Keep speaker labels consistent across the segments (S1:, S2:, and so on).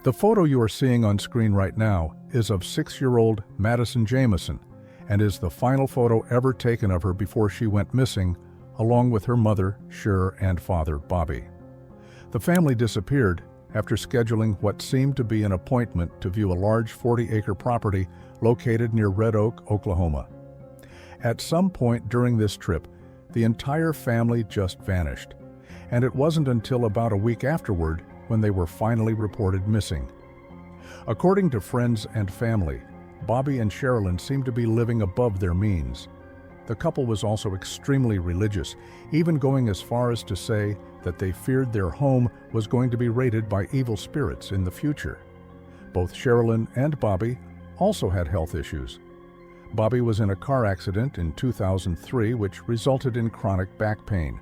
S1: The photo you are seeing on screen right now is of 6-year-old Madison Jamison and is the final photo ever taken of her before she went missing, along with her mother, Cher, and father, Bobby. The family disappeared after scheduling what seemed to be an appointment to view a large 40-acre property located near Red Oak, Oklahoma. At some point during this trip, the entire family just vanished, and it wasn't until about a week afterward when they were finally reported missing. According to friends and family, Bobby and Sherilyn seemed to be living above their means. The couple was also extremely religious, even going as far as to say that they feared their home was going to be raided by evil spirits in the future. Both Sherilyn and Bobby also had health issues. Bobby was in a car accident in 2003 which resulted in chronic back pain.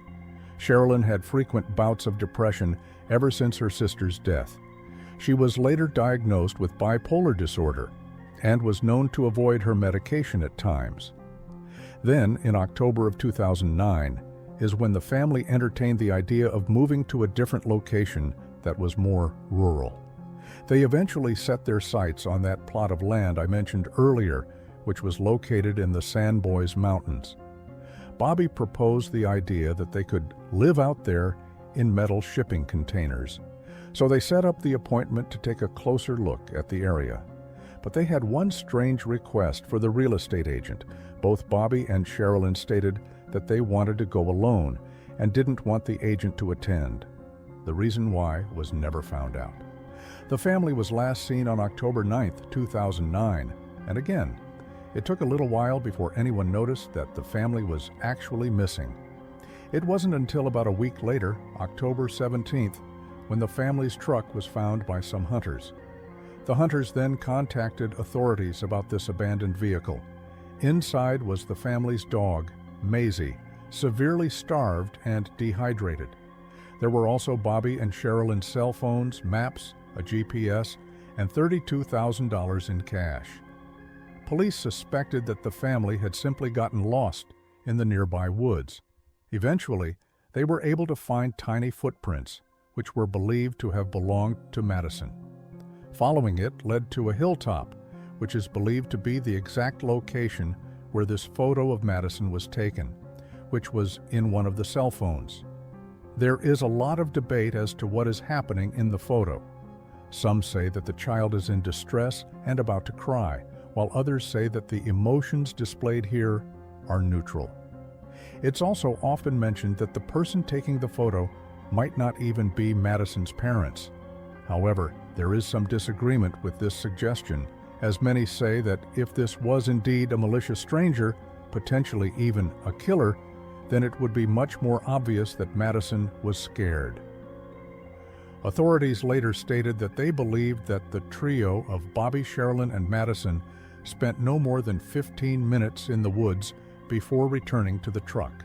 S1: Sherilyn had frequent bouts of depression ever since her sister's death. She was later diagnosed with bipolar disorder and was known to avoid her medication at times. Then, in October of 2009, is when the family entertained the idea of moving to a different location that was more rural. They eventually set their sights on that plot of land I mentioned earlier, which was located in the Sandboys Mountains. Bobby proposed the idea that they could live out there in metal shipping containers. So they set up the appointment to take a closer look at the area. But they had one strange request for the real estate agent. Both Bobby and Sherilyn stated that they wanted to go alone and didn't want the agent to attend. The reason why was never found out. The family was last seen on October 9, 2009, and again, it took a little while before anyone noticed that the family was actually missing. It wasn't until about a week later, October 17th, when the family's truck was found by some hunters. The hunters then contacted authorities about this abandoned vehicle. Inside was the family's dog, Maisie, severely starved and dehydrated. There were also Bobby and Sherilyn's cell phones, maps, a GPS, and $32,000 in cash. Police suspected that the family had simply gotten lost in the nearby woods. Eventually, they were able to find tiny footprints, which were believed to have belonged to Madison. Following it led to a hilltop, which is believed to be the exact location where this photo of Madison was taken, which was in one of the cell phones. There is a lot of debate as to what is happening in the photo. Some say that the child is in distress and about to cry, while others say that the emotions displayed here are neutral. It's also often mentioned that the person taking the photo might not even be Madison's parents. However, there is some disagreement with this suggestion, as many say that if this was indeed a malicious stranger, potentially even a killer, then it would be much more obvious that Madison was scared. Authorities later stated that they believed that the trio of Bobby, Sherilyn, and Madison spent no more than 15 minutes in the woods before returning to the truck.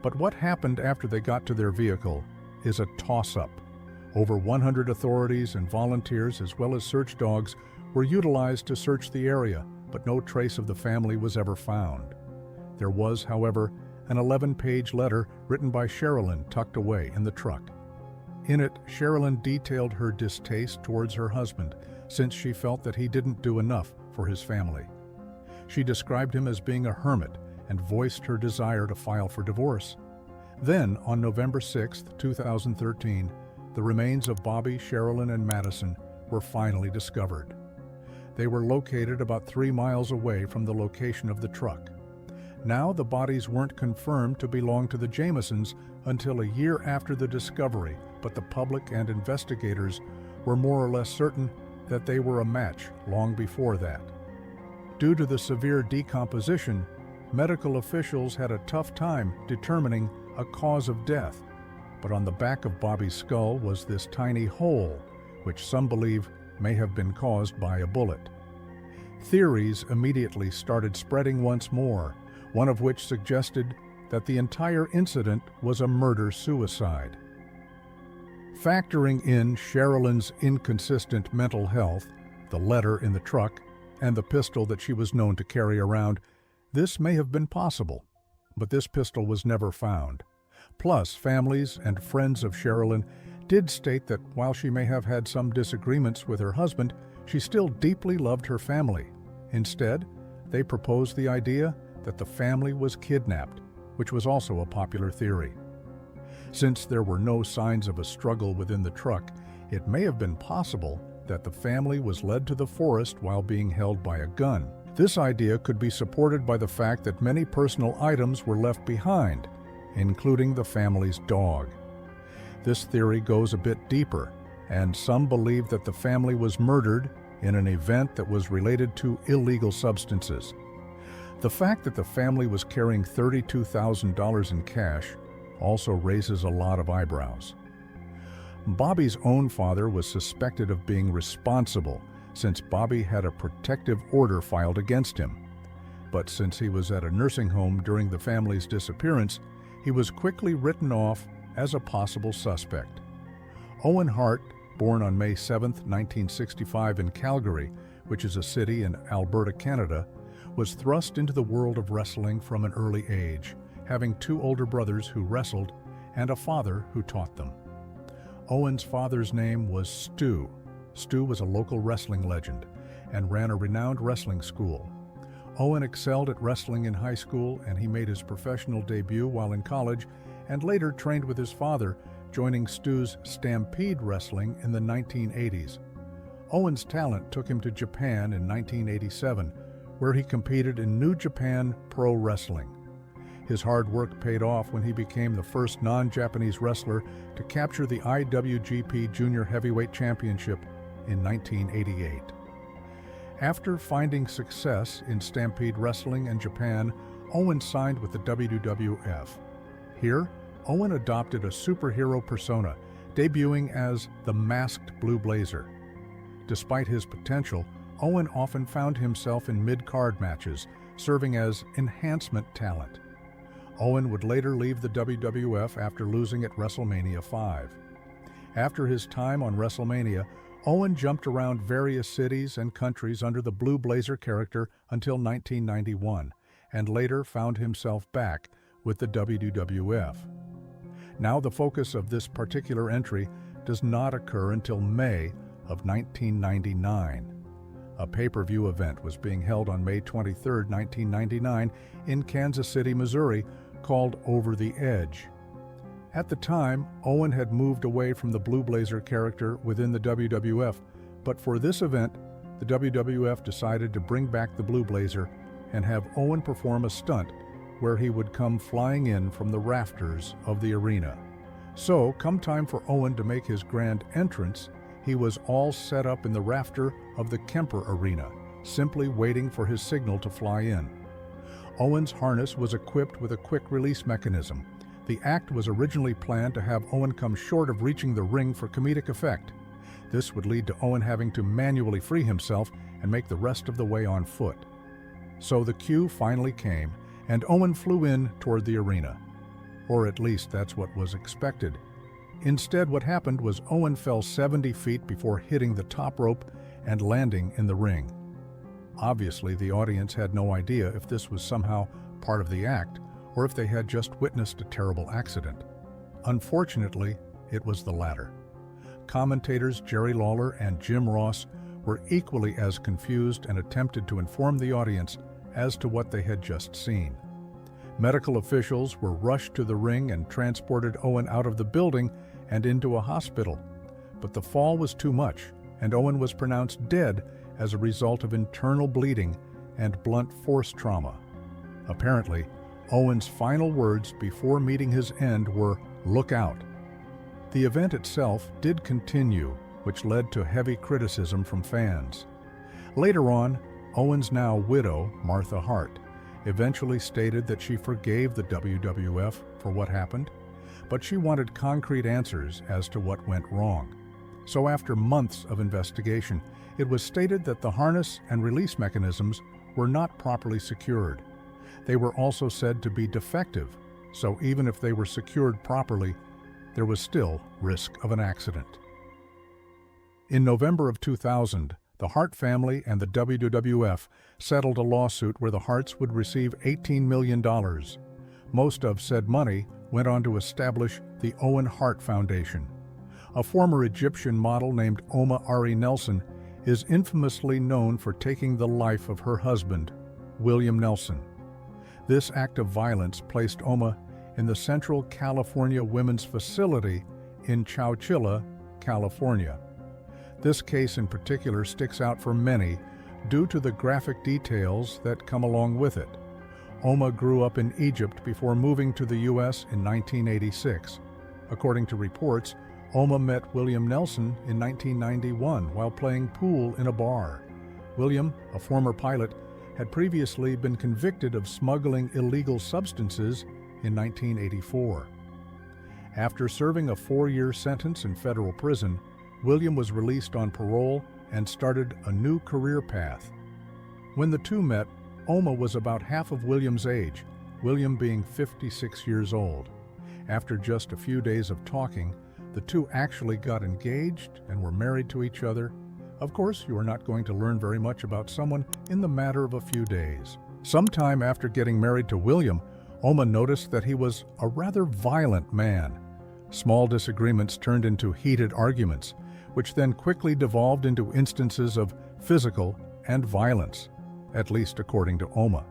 S1: But what happened after they got to their vehicle is a toss-up. Over 100 authorities and volunteers, as well as search dogs, were utilized to search the area, but no trace of the family was ever found. There was, however, an 11-page letter written by Sherilyn tucked away in the truck. In it, Sherilyn detailed her distaste towards her husband, since she felt that he didn't do enough for his family. She described him as being a hermit and voiced her desire to file for divorce. Then, on November 6, 2013, the remains of Bobby, Sherilyn, and Madison were finally discovered. They were located about 3 miles away from the location of the truck. Now the bodies weren't confirmed to belong to the Jamisons until a year after the discovery, but the public and investigators were more or less certain that they were a match long before that. Due to the severe decomposition, medical officials had a tough time determining a cause of death, but on the back of Bobby's skull was this tiny hole, which some believe may have been caused by a bullet. Theories immediately started spreading once more, one of which suggested that the entire incident was a murder-suicide. Factoring in Sherilyn's inconsistent mental health, the letter in the truck, and the pistol that she was known to carry around, this may have been possible, but this pistol was never found. Plus, families and friends of Sherilyn did state that while she may have had some disagreements with her husband, she still deeply loved her family. Instead, they proposed the idea that the family was kidnapped, which was also a popular theory. Since there were no signs of a struggle within the truck, it may have been possible that the family was led to the forest while being held by a gun. This idea could be supported by the fact that many personal items were left behind, including the family's dog. This theory goes a bit deeper, and some believe that the family was murdered in an event that was related to illegal substances. The fact that the family was carrying $32,000 in cash also raises a lot of eyebrows. Bobby's own father was suspected of being responsible since Bobby had a protective order filed against him. But since he was at a nursing home during the family's disappearance, he was quickly written off as a possible suspect. Owen Hart, born on May 7, 1965 in Calgary, which is a city in Alberta, Canada, was thrust into the world of wrestling from an early age, having two older brothers who wrestled and a father who taught them. Owen's father's name was Stu. Stu was a local wrestling legend and ran a renowned wrestling school. Owen excelled at wrestling in high school, and he made his professional debut while in college and later trained with his father, joining Stu's Stampede Wrestling in the 1980s. Owen's talent took him to Japan in 1987, where he competed in New Japan Pro Wrestling. His hard work paid off when he became the first non-Japanese wrestler to capture the IWGP Junior Heavyweight Championship in 1988. After finding success in Stampede Wrestling in Japan, Owen signed with the WWF. Here, Owen adopted a superhero persona, debuting as the Masked Blue Blazer. Despite his potential, Owen often found himself in mid-card matches, serving as enhancement talent. Owen would later leave the WWF after losing at WrestleMania 5. After his time on WrestleMania, Owen jumped around various cities and countries under the Blue Blazer character until 1991, and later found himself back with the WWF. Now the focus of this particular entry does not occur until May of 1999. A pay-per-view event was being held on May 23, 1999 in Kansas City, Missouri, called Over the Edge. At the time, Owen had moved away from the Blue Blazer character within the WWF, but for this event, the WWF decided to bring back the Blue Blazer and have Owen perform a stunt where he would come flying in from the rafters of the arena. So, come time for Owen to make his grand entrance, he was all set up in the rafter of the Kemper Arena, simply waiting for his signal to fly in. Owen's harness was equipped with a quick-release mechanism. The act was originally planned to have Owen come short of reaching the ring for comedic effect. This would lead to Owen having to manually free himself and make the rest of the way on foot. So the cue finally came, and Owen flew in toward the arena. Or at least that's what was expected. Instead, what happened was Owen fell 70 feet before hitting the top rope and landing in the ring. Obviously, the audience had no idea if this was somehow part of the act or if they had just witnessed a terrible accident. Unfortunately, it was the latter. Commentators Jerry Lawler and Jim Ross were equally as confused and attempted to inform the audience as to what they had just seen. Medical officials were rushed to the ring and transported Owen out of the building and into a hospital. But the fall was too much, and Owen was pronounced dead as a result of internal bleeding and blunt force trauma. Apparently, Owen's final words before meeting his end were, "Look out." The event itself did continue, which led to heavy criticism from fans. Later on, Owen's now widow, Martha Hart, eventually stated that she forgave the WWF for what happened, but she wanted concrete answers as to what went wrong. So after months of investigation, it was stated that the harness and release mechanisms were not properly secured. They were also said to be defective, so even if they were secured properly, there was still risk of an accident. In November of 2000, the Hart family and the WWF settled a lawsuit where the Harts would receive $18 million. Most of said money went on to establish the Owen Hart Foundation. A former Egyptian model named Oma Ari Nelson is infamously known for taking the life of her husband, William Nelson. This act of violence placed Oma in the Central California Women's Facility in Chowchilla, California. This case in particular sticks out for many due to the graphic details that come along with it. Oma grew up in Egypt before moving to the U.S. in 1986. According to reports, Oma met William Nelson in 1991 while playing pool in a bar. William, a former pilot, had previously been convicted of smuggling illegal substances in 1984. After serving a 4-year sentence in federal prison, William was released on parole and started a new career path. When the two met, Oma was about half of William's age, William being 56 years old. After just a few days of talking, the two actually got engaged and were married to each other. Of course, you are not going to learn very much about someone in the matter of a few days. Sometime after getting married to William, Oma noticed that he was a rather violent man. Small disagreements turned into heated arguments, which then quickly devolved into instances of physical and violence, at least according to Oma.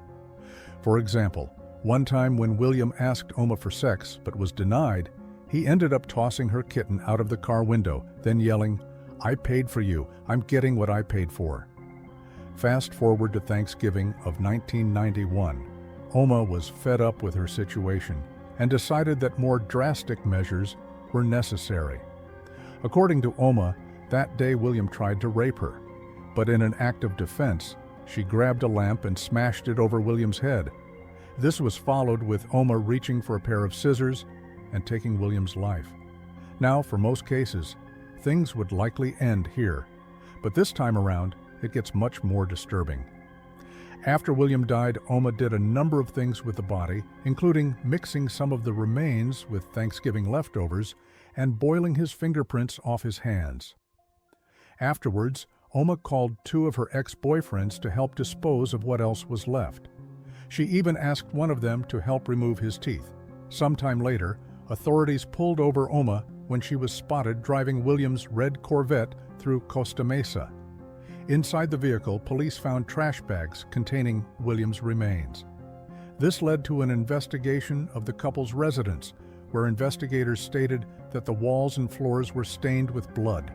S1: For example, one time when William asked Oma for sex but was denied, he ended up tossing her kitten out of the car window, then yelling, "I paid for you, I'm getting what I paid for." Fast forward to Thanksgiving of 1991. Oma was fed up with her situation and decided that more drastic measures were necessary. According to Oma, that day William tried to rape her, but in an act of defense, she grabbed a lamp and smashed it over William's head. This was followed with Oma reaching for a pair of scissors and taking William's life. Now, for most cases, things would likely end here, but this time around, it gets much more disturbing. After William died, Oma did a number of things with the body, including mixing some of the remains with Thanksgiving leftovers and boiling his fingerprints off his hands. Afterwards, Oma called 2 of her ex-boyfriends to help dispose of what else was left. She even asked one of them to help remove his teeth. Sometime later, authorities pulled over Oma when she was spotted driving William's red Corvette through Costa Mesa. Inside the vehicle, police found trash bags containing William's remains. This led to an investigation of the couple's residence, where investigators stated that the walls and floors were stained with blood.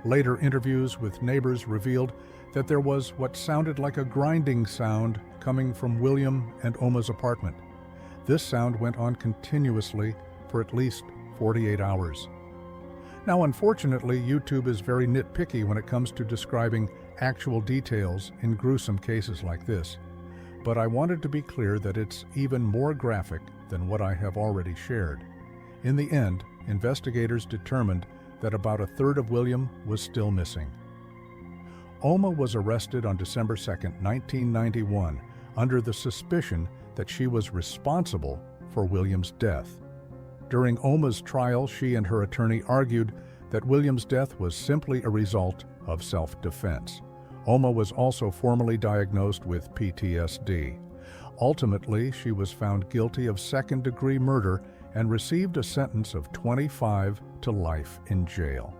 S1: Later interviews with neighbors revealed that there was what sounded like a grinding sound coming from William and Oma's apartment. This sound went on continuously for at least 48 hours. Now, unfortunately, YouTube is very nitpicky when it comes to describing actual details in gruesome cases like this. But I wanted to be clear that it's even more graphic than what I have already shared. In the end, investigators determined that about a third of William was still missing. Oma was arrested on December 2, 1991, under the suspicion that she was responsible for William's death. During Oma's trial, she and her attorney argued that William's death was simply a result of self-defense. Oma was also formally diagnosed with PTSD. Ultimately, she was found guilty of second-degree murder and received a sentence of 25 to life in jail.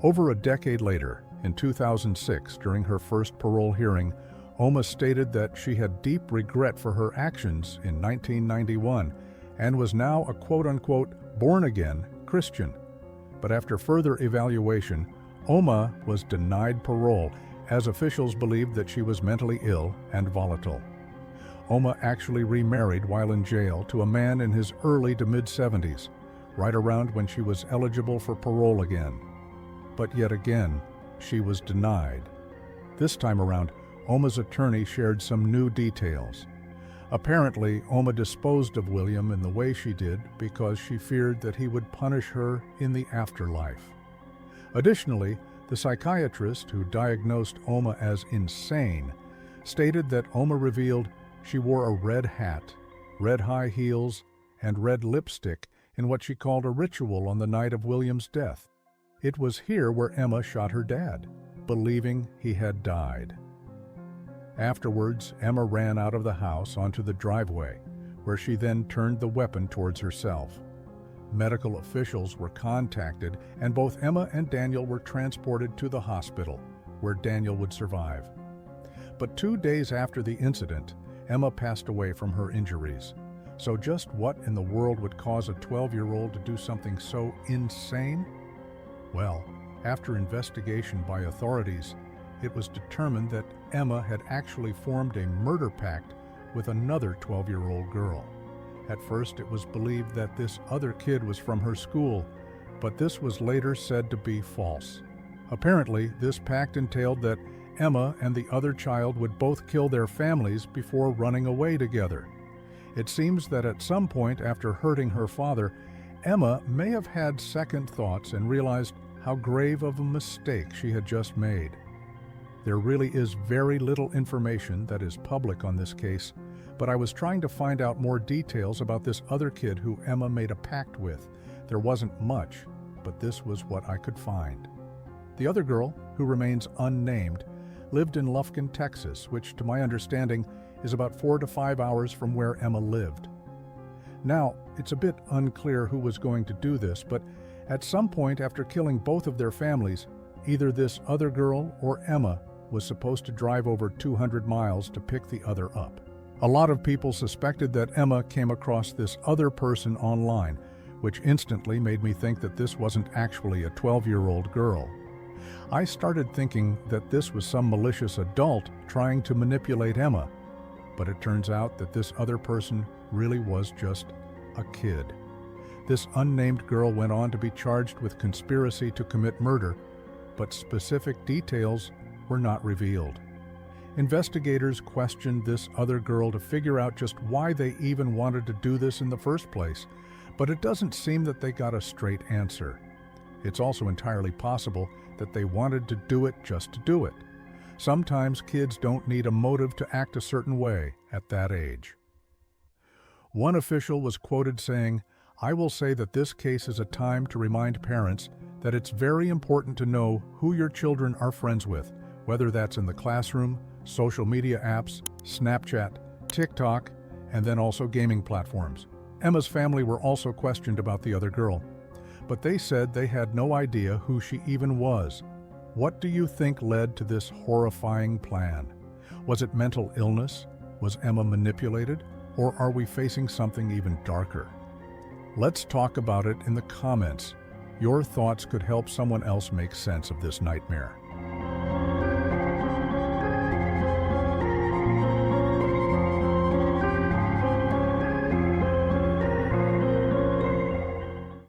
S1: Over a decade later, in 2006, during her first parole hearing, Oma stated that she had deep regret for her actions in 1991 and was now a quote-unquote born-again Christian. But after further evaluation, Oma was denied parole as officials believed that she was mentally ill and volatile. Oma actually remarried while in jail to a man in his early to mid-70s, right around when she was eligible for parole again. But yet again, she was denied. This time around, Oma's attorney shared some new details. Apparently, Oma disposed of William in the way she did because she feared that he would punish her in the afterlife. Additionally, the psychiatrist who diagnosed Oma as insane stated that Oma revealed she wore a red hat, red high heels, and red lipstick in what she called a ritual on the night of William's death. It was here where Emma shot her dad, believing he had died. Afterwards, Emma ran out of the house onto the driveway, where she then turned the weapon towards herself. medical officials were contacted, and both Emma and Daniel were transported to the hospital, where Daniel would survive. But 2 days after the incident, Emma passed away from her injuries. So just what in the world would cause a 12-year-old to do something so insane? Well, after investigation by authorities, it was determined that Emma had actually formed a murder pact with another 12-year-old girl. At first, it was believed that this other kid was from her school, but this was later said to be false. Apparently, this pact entailed that Emma and the other child would both kill their families before running away together. It seems that at some point after hurting her father, Emma may have had second thoughts and realized how grave of a mistake she had just made. There really is very little information that is public on this case, but I was trying to find out more details about this other kid who Emma made a pact with. There wasn't much, but this was what I could find. The other girl, who remains unnamed, lived in Lufkin, Texas, which to my understanding is about 4 to 5 hours from where Emma lived. Now, it's a bit unclear who was going to do this, but at some point after killing both of their families, either this other girl or Emma was supposed to drive over 200 miles to pick the other up. A lot of people suspected that Emma came across this other person online, which instantly made me think that this wasn't actually a 12-year-old girl. I started thinking that this was some malicious adult trying to manipulate Emma, but it turns out that this other person really was just a kid. This unnamed girl went on to be charged with conspiracy to commit murder, but specific details were not revealed. Investigators questioned this other girl to figure out just why they even wanted to do this in the first place, but it doesn't seem that they got a straight answer. It's also entirely possible that they wanted to do it just to do it. Sometimes kids don't need a motive to act a certain way at that age. One official was quoted saying, "I will say that this case is a time to remind parents that it's very important to know who your children are friends with, whether that's in the classroom, social media apps, Snapchat, TikTok, and then also gaming platforms." Emma's family were also questioned about the other girl, but they said they had no idea who she even was. What do you think led to this horrifying plan? Was it mental illness? Was Emma manipulated? Or are we facing something even darker? Let's talk about it in the comments. Your thoughts could help someone else make sense of this nightmare.